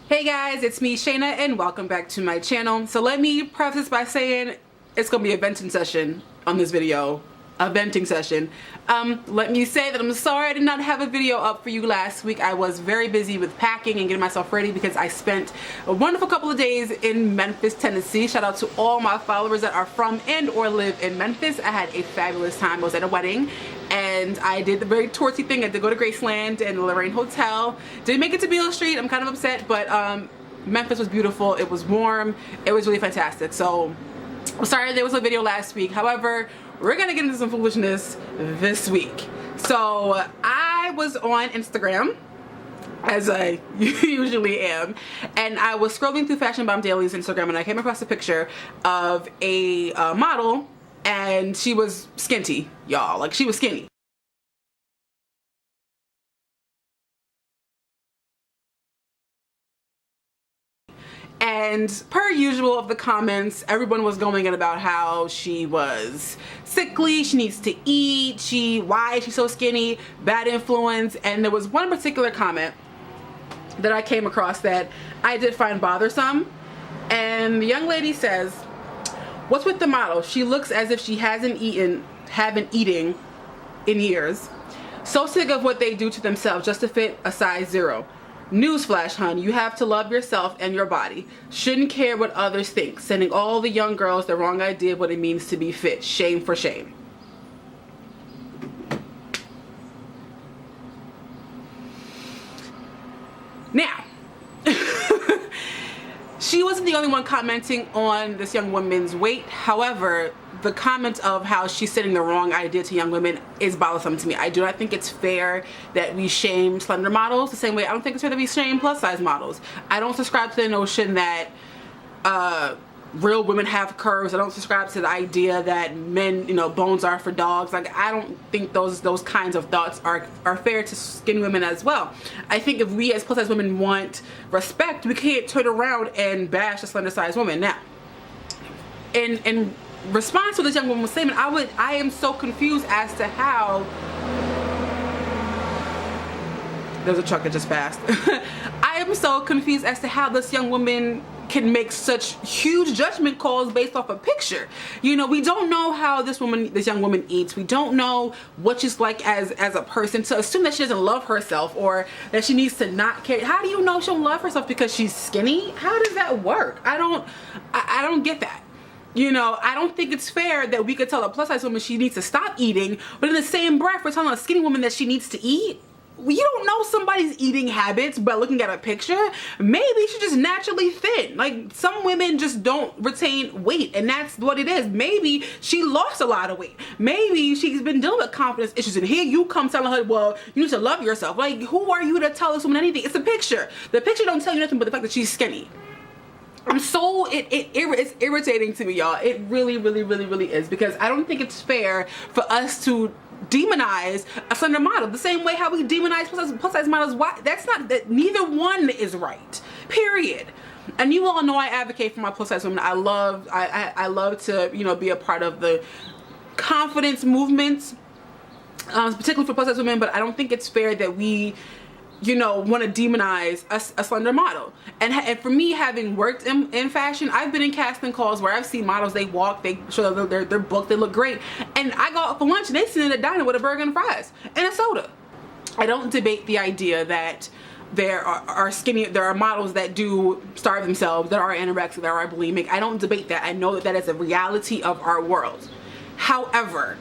Hey guys, it's me Shayna and welcome back to my channel. So let me preface by saying it's gonna be a venting session on this video. A venting session. Let me say that I'm sorry I did not have a video up for you last week. I was very busy with packing and getting myself ready because I spent a wonderful couple of days in Memphis, Tennessee. Shout out to all my followers that are from and or live in Memphis. I had a fabulous time. I was at a wedding and I did the very touristy thing. I had to go to Graceland and the Lorraine Hotel. Didn't make it to Beale Street. I'm kind of upset, but Memphis was beautiful. It was warm. It was really fantastic. So I'm sorry there was a video last week. However, we're gonna get into some foolishness this week. So I was on Instagram, as I usually am, and I was scrolling through Fashion Bomb Daily's Instagram and I came across a picture of a model, and she was skinty, y'all. Like, she was skinny. And per usual of the comments, everyone was going in about how she was sickly, she needs to eat, why is she so skinny, bad influence. And there was one particular comment that I came across that I did find bothersome. And the young lady says, "What's with the model? She looks as if she haven't eaten in years. So sick of what they do to themselves just to fit a size 0. Newsflash, hun, you have to love yourself and your body. Shouldn't care what others think. Sending all the young girls the wrong idea of what it means to be fit. Shame for shame." Now, she wasn't the only one commenting on this young woman's weight. However, the comment of how she's sending the wrong idea to young women is bothersome to me. I do not think it's fair that we shame slender models the same way I don't think it's fair that we shame plus size models. I don't subscribe to the notion that real women have curves. I don't subscribe to the idea that men, bones are for dogs. Like, I don't think those kinds of thoughts are fair to skinny women as well. I think if we as plus size women want respect, we can't turn around and bash a slender size woman. Now, in response to this young woman's statement, I am so confused as to how there's a truck that just passed. I am so confused as to how this young woman can make such huge judgment calls based off a picture. We don't know how this young woman eats. We don't know what she's like as a person. To assume that she doesn't love herself or that she needs to not care. How do you know she don't love herself because she's skinny? How does that work? I don't get that. I don't think it's fair that we could tell a plus size woman she needs to stop eating, but in the same breath we're telling a skinny woman that she needs to eat. You don't know somebody's eating habits by looking at a picture. Maybe she's just naturally thin. Like, some women just don't retain weight, and that's what it is. Maybe she lost a lot of weight. Maybe she's been dealing with confidence issues, and here you come telling her, well, you need to love yourself. Like, who are you to tell this woman anything? It's a picture. The picture don't tell you nothing but the fact that she's skinny. It's irritating to me, y'all. It really, really, really, really is, because I don't think it's fair for us to demonize a slender model the same way how we demonize plus size models. Why? Neither one is right, period. And you all know I advocate for my plus size women. I love to be a part of the confidence movement, particularly for plus size women, but I don't think it's fair that we want to demonize a slender model. And for me, having worked in fashion, I've been in casting calls where I've seen models, they walk, they show they're booked, they look great, and I go out for lunch and they sit in a diner with a burger and fries and a soda. I don't debate the idea that there are models that do starve themselves, that are anorexic, that are bulimic. I don't debate that. I know that is a reality of our world. However,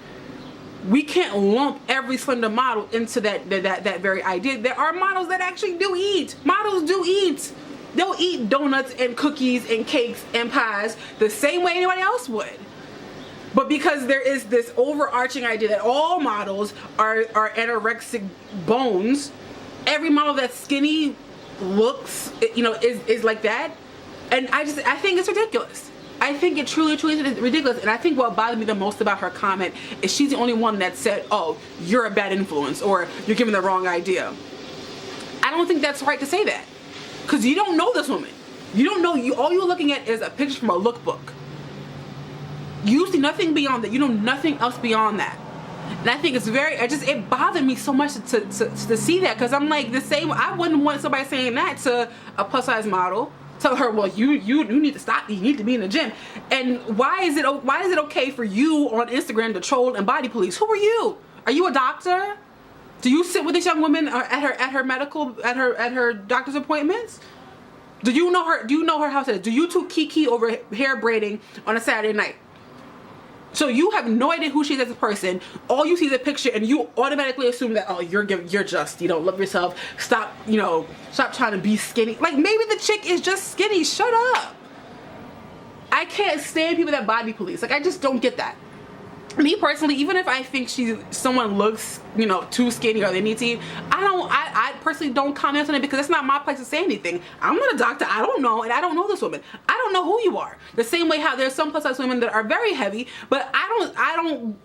we can't lump every slender model into that very idea. There are models that actually do eat. Models do eat. They'll eat donuts and cookies and cakes and pies the same way anybody else would. But because there is this overarching idea that all models are anorexic bones, every model that's skinny looks, is like that. And I think it's ridiculous. I think it truly is ridiculous. And I think what bothered me the most about her comment is she's the only one that said, oh, you're a bad influence, or you're giving the wrong idea. I don't think that's right to say that, because you don't know this woman. You don't know. All you're looking at is a picture from a lookbook. You see nothing beyond that. You know nothing else beyond that. And I think it's very, it bothered me so much to see that, because I'm like, I wouldn't want somebody saying that to a plus size model. Tell her, well, you need to stop, you need to be in the gym. And why is it okay for you on Instagram to troll and body police? Who are you? Are you a doctor? Do you sit with this young woman at her doctor's appointments? Do you know her house? Do you two kiki over hair braiding on a Saturday night? So you have no idea who she is as a person. All you see is a picture, and you automatically assume that, oh, you're just, love yourself. Stop trying to be skinny. Like, maybe the chick is just skinny. Shut up. I can't stand people that body police. Like, I just don't get that. Me personally, even if I think someone looks, too skinny or they need to eat, I personally don't comment on it, because it's not my place to say anything. I'm not a doctor. I don't know, and I don't know this woman. I don't know who you are. The same way how there's some plus size women that are very heavy, but I don't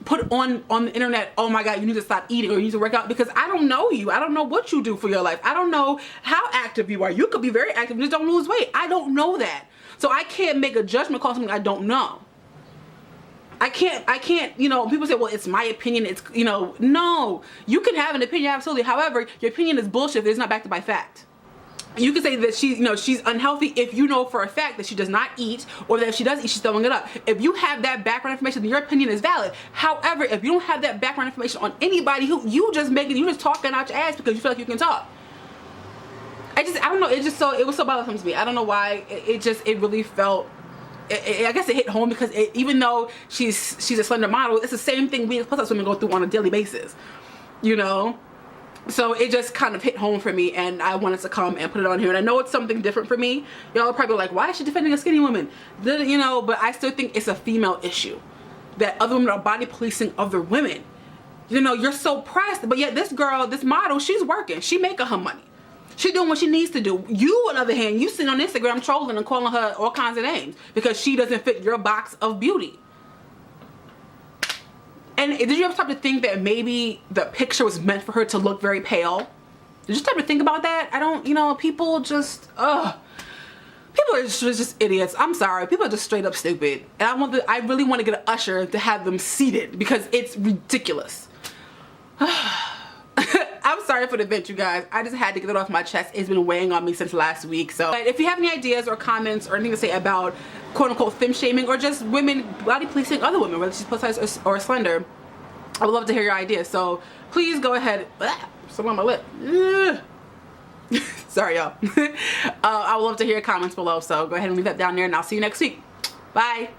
put on the internet, oh my God, you need to stop eating or you need to work out, because I don't know you. I don't know what you do for your life. I don't know how active you are. You could be very active and just don't lose weight. I don't know that. So I can't make a judgment call something I don't know. I can't, people say, well, it's my opinion. It's, no, you can have an opinion, absolutely. However, your opinion is bullshit if it's not backed by fact. You can say that she's unhealthy if you know for a fact that she does not eat, or that if she does eat, she's throwing it up. If you have that background information, then your opinion is valid. However, if you don't have that background information on anybody, you just talking out your ass because you feel like you can talk. I don't know. It was so bothersome to me. I don't know why. It really felt. I guess it hit home, because even though she's a slender model, it's the same thing we as plus size women go through on a daily basis, So it just kind of hit home for me, and I wanted to come and put it on here. And I know it's something different for me. Y'all are probably like, why is she defending a skinny woman? But I still think it's a female issue, that other women are body policing other women. You're so pressed, but yet this girl, this model, she's working. She making her money. She doing what she needs to do. You, on the other hand, you sitting on Instagram trolling and calling her all kinds of names because she doesn't fit your box of beauty. And did you ever start to think that maybe the picture was meant for her to look very pale? Did you start to think about that? I don't, people just, people are just idiots. I'm sorry. People are just straight up stupid. And I really want to get an usher to have them seated, because it's ridiculous. I'm sorry for the vent, you guys. I just had to get it off my chest. It's been weighing on me since last week. So if you have any ideas or comments or anything to say about quote unquote femme shaming, or just women body policing other women, whether she's plus size or slender, I would love to hear your ideas. So please go ahead. Something on my lip. Sorry, y'all. I would love to hear your comments below. So go ahead and leave that down there, and I'll see you next week. Bye.